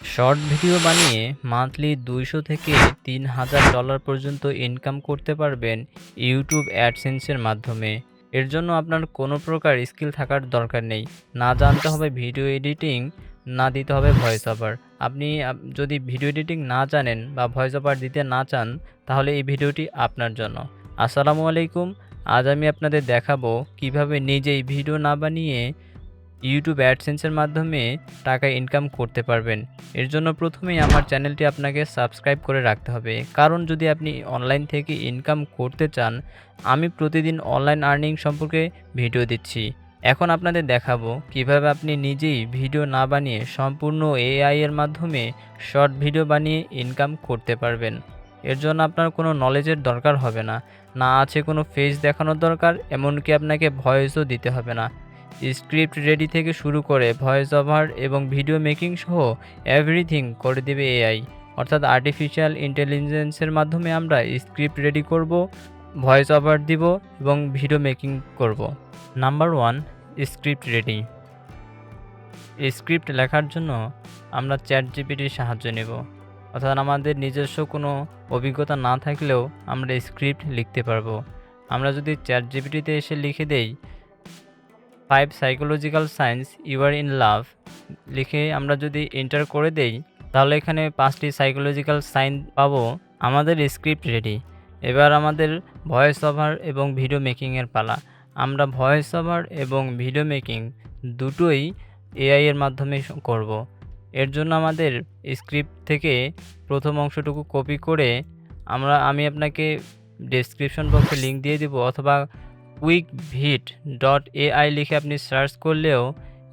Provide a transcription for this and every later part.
Short video বানিয়ে monthly ২০০ থেকে $৩,০০০ পর্যন্ত ইনকাম করতে পারবেন ইউটিউব অ্যাডসেন্সের মাধ্যমে। এর জন্য আপনার কোনো প্রকার স্কিল থাকার দরকার নেই। না জানতে হবে ভিডিও এডিটিং, না দিতে হবে ভয়েস ওভার। আপনি যদি ভিডিও এডিটিং না জানেন বা ভয়েস ওভার দিতে না চান, তাহলে এই ভিডিওটি আপনার জন্য। আসসালামু আলাইকুম। আজ আমি আপনাদের দেখাবো কিভাবে নিজেই ভিডিও না বানিয়ে ইউটিউব অ্যাডসেন্সের মাধ্যমে টাকা ইনকাম করতে পারবেন। এর জন্য প্রথমেই আমার চ্যানেলটি আপনাকে সাবস্ক্রাইব করে রাখতে হবে। কারণ যদি আপনি অনলাইন থেকে ইনকাম করতে চান, আমি প্রতিদিন অনলাইন আর্নিং সম্পর্কে ভিডিও দিচ্ছি। এখন আপনাদের দেখাবো কিভাবে আপনি নিজেই ভিডিও না বানিয়ে সম্পূর্ণ এআই এর মাধ্যমে শর্ট ভিডিও বানিয়ে ইনকাম করতে পারবেন। এর জন্য আপনার কোনো নলেজের দরকার হবে না। না আছে কোনো ফেস দেখানোর দরকার, এমনকি আপনাকে ভয়েসও দিতে হবে না। স্ক্রিপ্ট রেডি থেকে শুরু করে ভয়েস ওভার এবং ভিডিও মেকিং সহ এভরিথিং করে দেবে এআই, অর্থাৎ আর্টিফিশিয়াল ইন্টেলিজেন্সের মাধ্যমে আমরা স্ক্রিপ্ট রেডি করব, ভয়েস ওভার দিব এবং ভিডিও মেকিং করব। Number 1, script ready. স্ক্রিপ্ট লেখার জন্য আমরা ChatGPTর সাহায্য নেব, অর্থাৎ আমাদের নিজস্ব কোনো অভিজ্ঞতা না থাকলেও আমরা স্ক্রিপ্ট লিখতে পারবো। আমরা যদি ChatGPTতে এসে লিখে দেই 5 psychological science you are in love লিখে আমরা যদি এন্টার করে দেই, তাহলে এখানে 5টি সাইকোলজিক্যাল সাইন পাবো। আমাদের স্ক্রিপ্ট রেডি। এবার আমাদের ভয়েস ওভার এবং ভিডিও মেকিংয়ের পালা। আমরা ভয়েস ওভার এবং ভিডিও মেকিং দুটোই এআই এর মাধ্যমে করব। এর জন্য আমাদের স্ক্রিপ্ট থেকে প্রথম অংশটুকু কপি করে আমি আপনাকে ডেসক্রিপশন বক্সে লিঙ্ক দিয়ে দিব, অথবা quickvid.ai লিখে আপনি সার্চ করলেও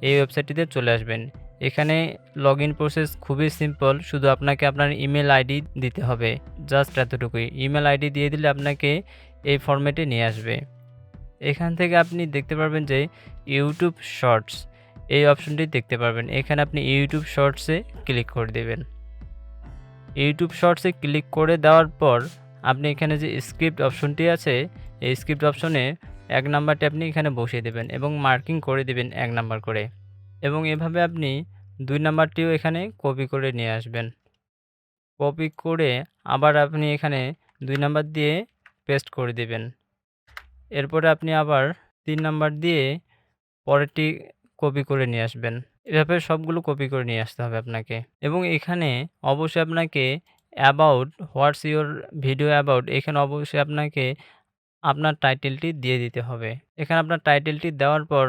এই ওয়েবসাইটটিতে চলে আসবেন। এখানে লগইন প্রসেস খুবই সিম্পল, শুধু আপনাকে আপনার ইমেল আইডি দিতে হবে, জাস্ট এতটুকুই। ইমেল আইডি দিয়ে দিলে আপনাকে এই ফরম্যাটে নিয়ে আসবে। এখান থেকে আপনি দেখতে পারবেন যে ইউটিউব শর্টস, এই অপশনটি দেখতে পারবেন। এখানে আপনি ইউটিউব শর্টসে ক্লিক করে দেবেন। ইউটিউব শর্টসে ক্লিক করে দেওয়ার পর আপনি এখানে যে স্ক্রিপ্ট অপশনটি আছে, এই স্ক্রিপ্ট অপশনে 1 নাম্বারটি আপনি এখানে বসিয়ে দেবেন এবং মার্কিং করে দেবেন 1 নাম্বার করে, এবং এভাবে আপনি 2 নাম্বারটিও এখানে কপি করে নিয়ে আসবেন। কপি করে আবার আপনি এখানে 2 নাম্বার দিয়ে পেস্ট করে দেবেন। এরপরে আপনি আবার 3 নাম্বার দিয়ে পরেরটি কপি করে নিয়ে আসবেন। এভাবে সবগুলো কপি করে নিয়ে আসতে হবে আপনাকে, এবং এখানে অবশ্যই আপনাকে about, what's your video about, এখানে অবশ্যই আপনাকে আপনার টাইটেলটি দিয়ে দিতে হবে। এখানে আপনার টাইটেলটি দেওয়ার পর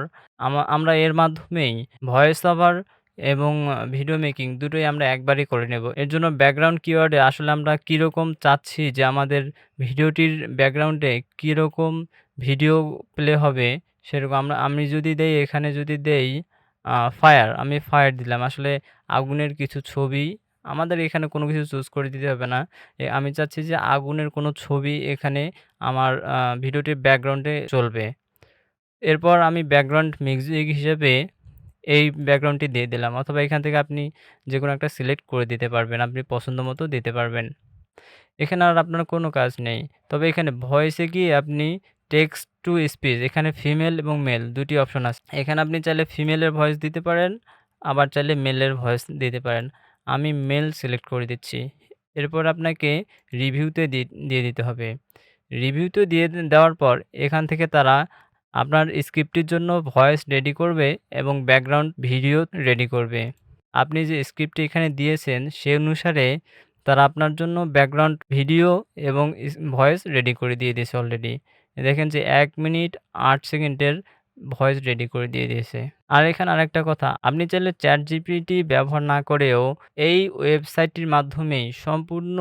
আমরা এর মাধ্যমেই ভয়েস ওভার এবং ভিডিও মেকিং দুটোই আমরা একবারেই করে নেব। এর জন্য ব্যাকগ্রাউন্ড কিওয়ার্ডে আসলে আমরা কীরকম চাচ্ছি যে আমাদের ভিডিওটির ব্যাকগ্রাউন্ডে কীরকম ভিডিও প্লে হবে, সেরকম আমি যদি দেই, এখানে যদি দেই ফায়ার, আমি ফায়ার দিলাম। আসলে আগুনের কিছু ছবি, আমাদের এখানে কোনো কিছু চুজ করে দিতে হবে না। আমি চাচ্ছি যে আগুনের কোনো ছবি এখানে আমার ভিডিওটির ব্যাকগ্রাউন্ডে চলবে। এরপর আমি ব্যাকগ্রাউন্ড মিউজিক হিসেবে এই ব্যাকগ্রাউন্ডটি দিয়ে দিলাম, অথবা এখান থেকে আপনি যেকোনো একটা সিলেক্ট করে দিতে পারবেন। আপনি পছন্দ মতো দিতে পারবেন। এখানে আর আপনার কোনো কাজ নেই। তবে এখানে ভয়েসে গিয়ে আপনি টেক্সট টু স্পিচ, এখানে ফিমেল এবং মেল ২ টি অপশন আছে। এখানে আপনি চাইলে ফিমেলের ভয়েস দিতে পারেন, আবার চাইলে মেলের ভয়েস দিতে পারেন। আমি মেল সিলেক্ট করে দিচ্ছি। এরপর আপনাকে রিভিউতে দিয়ে দিতে হবে। রিভিউতে দিয়ে দেওয়ার পর এখান থেকে তারা আপনার স্ক্রিপ্টের জন্য ভয়েস রেডি করবে এবং ব্যাকগ্রাউন্ড ভিডিও রেডি করবে। আপনি যে স্ক্রিপ্টটি এখানে দিয়েছেন সে অনুসারে তারা আপনার জন্য ব্যাকগ্রাউন্ড ভিডিও এবং ভয়েস রেডি করে দিয়ে দিয়েছে অলরেডি। দেখেন যে ১ মিনিট ৮ সেকেন্ডের ভয়েস রেডি করে দিয়ে দিয়েছে। আর এখানে আরেকটা কথা, আপনি চাইলে ChatGPT ব্যবহার না করেও এই ওয়েবসাইটটির মাধ্যমেই সম্পূর্ণ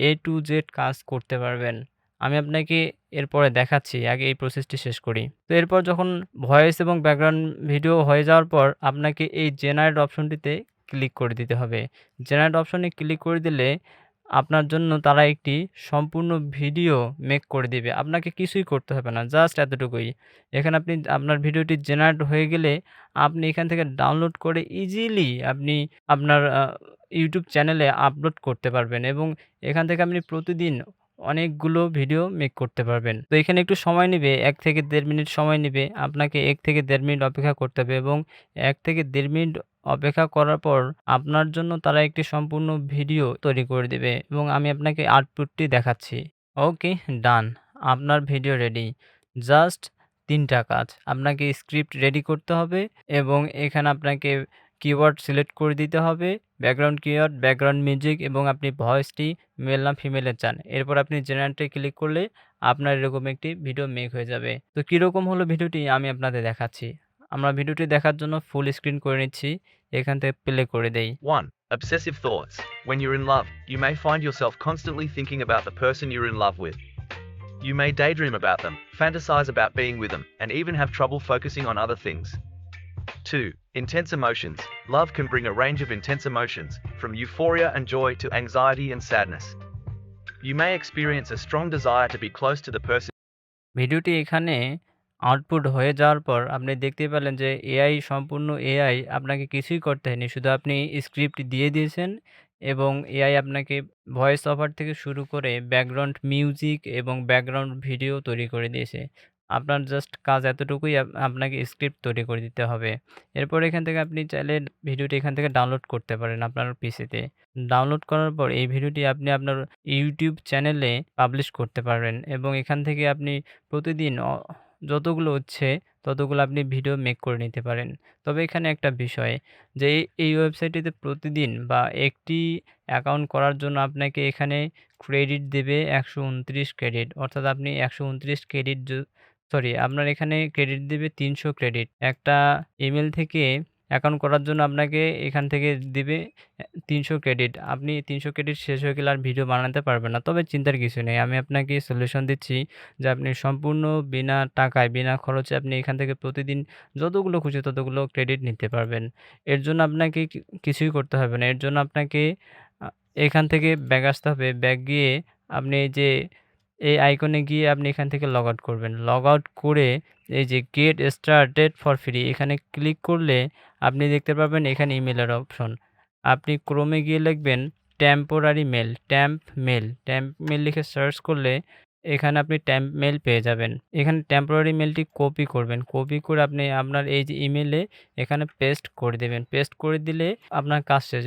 A to Z কাজ করতে পারবেন। আমি আপনাকে এরপরে দেখাচ্ছি, আগে এই প্রসেসটি শেষ করি। তো এরপর যখন ভয়েস এবং ব্যাকগ্রাউন্ড ভিডিও হয়ে যাওয়ার পর আপনাকে এই জেনারেট অপশনটিতে ক্লিক করে দিতে হবে। জেনারেট অপশনে ক্লিক করে দিলে আপনার জন্য তারা একটি সম্পূর্ণ ভিডিও মেক করে দিবে। আপনাকে কিছুই করতে হবে না, জাস্ট এতটুকুই। এখানে আপনার ভিডিওটি জেনারেট হয়ে গেলে আপনি এখান থেকে ডাউনলোড করে ইজিলি আপনি আপনার ইউটিউব চ্যানেলে আপলোড করতে পারবেন, এবং এখান থেকে আপনি প্রতিদিন অনেকগুলো ভিডিও মেক করতে পারবেন। তো এখানে একটু সময় নিবে ১ থেকে ১.৫ মিনিট সময় নিবে। আপনাকে ১ থেকে ১.৫ মিনিট অপেক্ষা করতে হবে এবং ১ থেকে ১.৫ মিনিট অপেক্ষা করার পর আপনার জন্য তারা একটি সম্পূর্ণ ভিডিও তৈরি করে দিবে এবং আমি আপনাকে আউটপুটটি দেখাচ্ছি। ওকে, ডান। আপনার ভিডিও রেডি। জাস্ট ৩ টা কাজ। আপনাকে স্ক্রিপ্ট রেডি করতে হবে এবং এখানে আপনাকে কিওয়ার্ড সিলেক্ট করে দিতে হবে। ব্যাকগ্রাউন্ড কিওয়ার্ড, ব্যাকগ্রাউন্ড মিউজিক এবং আপনি ভয়েসটি মেল না ফিমেলের চান। এরপর আপনি জেনারেটে ক্লিক করলে আপনার এরকম একটি ভিডিও মেক হয়ে যাবে। তো কিরকম হলো ভিডিওটি আমি আপনাদের দেখাচ্ছি। আমরা ভিডিওটি দেখার জন্য ফুল স্ক্রিন করে নিচ্ছি। এখান থেকে প্লে করে দেই। 1. Obsessive thoughts. When you're in love, you may find yourself constantly thinking about the person you're in love with. You may daydream about them, fantasize about being with them, and even have trouble focusing on other things. 2. Intense emotions. Love can bring a range of intense emotions, from euphoria and joy to anxiety and sadness. You may experience a strong desire to be close to the person. ভিডিওটি এখানে output হয়ে যাওয়ার পর আপনি দেখতে পেলেন যে AI সম্পূর্ণ এআই আপনাকে কিছুই করতে হয়নি। শুধু আপনি স্ক্রিপ্ট দিয়ে দিয়েছেন এবং এআই আপনাকে ভয়েস ওভার থেকে শুরু করে ব্যাকগ্রাউন্ড মিউজিক এবং ব্যাকগ্রাউন্ড ভিডিও তৈরি করে দিয়েছে। আপনার জাস্ট কাজ এতটুকুই আপনাকে স্ক্রিপ্ট তৈরি করে দিতে হবে। এরপর এখান থেকে আপনি চাইলে ভিডিওটি এখান থেকে ডাউনলোড করতে পারেন আপনার পিসিতে। ডাউনলোড করার পর এই ভিডিওটি আপনি আপনার ইউটিউব চ্যানেলে পাবলিশ করতে পারবেন এবং এখান থেকে আপনি প্রতিদিন যতগুলো হচ্ছে ততগুলো আপনি ভিডিও মেক করে নিতে পারেন। তবে এখানে একটা বিষয় যে এই ওয়েবসাইটটিতে প্রতিদিন বা একটি অ্যাকাউন্ট করার জন্য আপনাকে এখানে ক্রেডিট দেবে ১২৯ ক্রেডিট। অর্থাৎ আপনি ১২৯ ক্রেডিট সরি আপনার এখানে ক্রেডিট দিবে ৩০০ ক্রেডিট। একটা ইমেইল থেকে অ্যাকাউন্ট করার জন্য আপনাকে এখান থেকে দিবে ৩০০ ক্রেডিট। আপনি ৩০০ ক্রেডিট শেষ হয়ে গেলে আর ভিডিও বানাতে পারবেন না। তবে চিন্তার কিছু নেই। আমি আপনাকে সলিউশন দিচ্ছি যে আপনি সম্পূর্ণ বিনা টাকায়, বিনা খরচে আপনি এখান থেকে প্রতিদিন যতগুলো খুশি ততগুলো ক্রেডিট নিতে পারবেন। এর জন্য আপনাকে কিছুই করতে হবে না। এর জন্য আপনাকে আ এখান থেকে ব্যাক আসতে হবে। ব্যাক গিয়ে আপনি এই যে এই আইকনে গিয়ে আপনি এখান থেকে লগ আউট করবেন। লগ আউট করে এই যে গেট স্টার্টেড ফর ফ্রি এখানে ক্লিক করলে আপনি দেখতে পাবেন এখানে ইমেইলের অপশন। আপনি ক্রোমে গিয়ে লিখবেন টেম্পোরারি মেইল, ট্যাম্প মেইল লিখে সার্চ করলে এখানে আপনি ট্যাম্প মেইল পেয়ে যাবেন। এখানে টেম্পোরারি মেইলটি কপি করবেন। কপি করে আপনি আপনার এই যে ইমেইলে এখানে পেস্ট করে দেবেন। পেস্ট করে দিলে আপনার কাজ শেষ।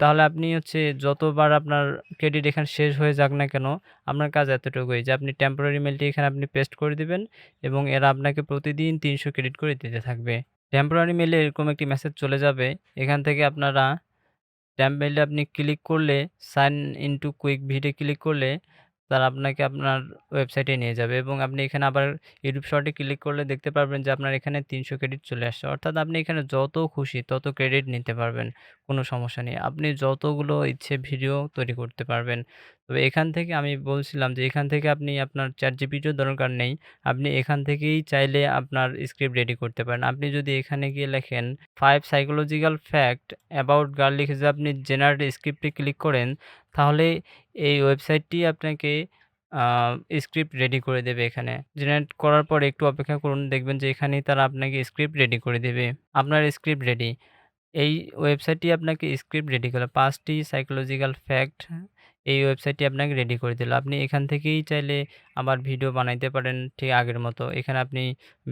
তাহলে আপনি হচ্ছে যতবার আপনার ক্রেডিট এখানে শেষ হয়ে যাক না কেন, আপনার কাজ এতটুকুই যে আপনি টেম্পোরারি মেইলটি এখানে আপনি পেস্ট করে দিবেন এবং এরা আপনাকে প্রতিদিন ৩০০ ক্রেডিট করে দিতে থাকবে। টেম্পোরারি মেইলে এরকম একটি মেসেজ চলে যাবে। এখান থেকে আপনারা ট্যাম্প মেইলে আপনি ক্লিক করলে সাইন ইনটু কুইক ভিডে ক্লিক করলে তারা আপনাকে আপনার ওয়েবসাইটে নিয়ে যাবে এবং আপনি এখানে আবার ইউটিউব শর্টে ক্লিক করলে দেখতে পারবেন যে আপনার এখানে ৩০০ ক্রেডিট চলে আসছে। অর্থাৎ আপনি এখানে যত খুশি তত ক্রেডিট নিতে পারবেন। কোনো সমস্যা নেই। আপনি যতগুলো ইচ্ছে ভিডিও তৈরি করতে পারবেন। তবে এখান থেকে আমি বলছিলাম যে এখান থেকে আপনি আপনার ChatGPT র দরকার নেই। আপনি এখান থেকেই চাইলে আপনার স্ক্রিপ্ট রেডি করতে পারেন। আপনি যদি এখানে গিয়ে লেখেন 5 সাইকোলজিক্যাল ফ্যাক্ট অ্যাবাউট গার্ল লিখে যদি আপনি জেনারেট স্ক্রিপ্টে ক্লিক করেন, তাহলে এই ওয়েবসাইটটি আপনাকে আ স্ক্রিপ্ট রেডি করে দেবে এখানে। জেনারেট করার পর একটু অপেক্ষা করুন। দেখবেন যে এখানেই তারা আপনাকে স্ক্রিপ্ট রেডি করে দেবে। আপনার স্ক্রিপ্ট রেডি। এই ওয়েবসাইটটি আপনাকে স্ক্রিপ্ট রেডি করে ৫ টি সাইকোলজিক্যাল ফ্যাক্ট এই ওয়েবসাইটটি আপনাকে রেডি করে দিল। আপনি এখান থেকেই চাইলে আবার ভিডিও বানাইতে পারেন ঠিক আগের মতো। এখানে আপনি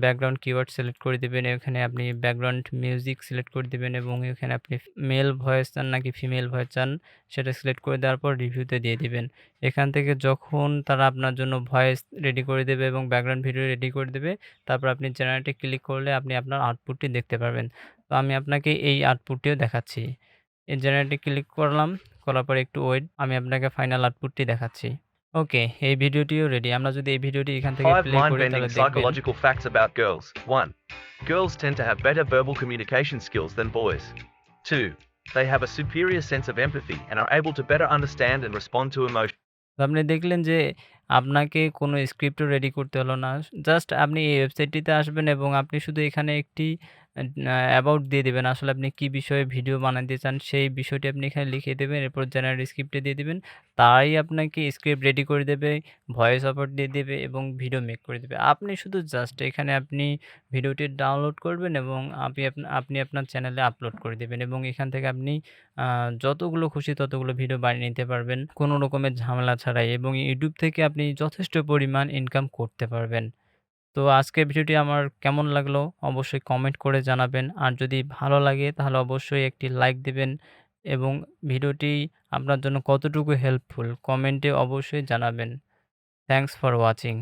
ব্যাকগ্রাউন্ড কিওয়ার্ড সিলেক্ট করে দিবেন। এখানে আপনি ব্যাকগ্রাউন্ড মিউজিক সিলেক্ট করে দিবেন এবং এখানে আপনি মেল ভয়েস চান নাকি ফিমেল ভয়েস চান সেটা সিলেক্ট করে দেওয়ার পর রিভিউতে দিয়ে দিবেন। এখান থেকে যখন তারা আপনার জন্য ভয়েস রেডি করে দেবে এবং ব্যাকগ্রাউন্ড ভিডিও রেডি করে দেবে, তারপর আপনি জেনারেটে ক্লিক করলে আপনি আপনার আউটপুটটি দেখতে পারবেন। তো আমি আপনাকে এই আউটপুটটিও দেখাচ্ছি। এই জেনারেটে ক্লিক করলাম, করার পরে একটু ওয়েট, আমি আপনাকে ফাইনাল আউটপুটটি দেখাচ্ছি। ওকে, এই ভিডিওটিও রেডি। আমরা যদি এই ভিডিওটি এখান থেকে 5 প্লে করি mind-bending তাহলে দেখবেন psychological facts about girls. 1. Girls tend to have better verbal communication skills than boys. 2. They have a superior sense of empathy and are able to better understand and respond to emotions. তো আপনি দেখলেন যে আপনাকে কোনো স্ক্রিপ্টও ready করতে হলো না। Just আপনি এই ওয়েবসাইটটিতে আসবেন এবং আপনি শুধু এখানে একটি অ্যাবাউট দিয়ে দিবেন। আসলে আপনি কি বিষয়ে ভিডিও বানাতে চান সেই বিষয়টি আপনি এখানে লিখে দেবেন। এরপর জেনারেট স্ক্রিপ্টে দিয়ে দিবেন। তারাই আপনাকে স্ক্রিপ্ট রেডি করে দেবে, ভয়েস ওভার দিয়ে দেবে এবং ভিডিও মেক করে দেবে। আপনি শুধু জাস্ট এখানে আপনি ভিডিওটি ডাউনলোড করবেন এবং আপনি আপনার চ্যানেলে আপলোড করে দিবেন এবং এখান থেকে আপনি আ যতগুলো খুশি ততগুলো ভিডিও বানিয়ে নিতে পারবেন। কোনো রকমের ঝামেলা ছাড়াই এবং YouTube থেকে আপনি যথেষ্ট পরিমাণ ইনকাম করতে পারবেন। তো আজকের ভিডিওটি আমার কেমন লাগলো অবশ্যই কমেন্ট করে জানাবেন। আর যদি ভালো লাগে তাহলে অবশ্যই একটি লাইক দিবেন এবং ভিডিওটি আপনার জন্য কতটুকু হেল্পফুল কমেন্টে অবশ্যই জানাবেন। Thanks for watching.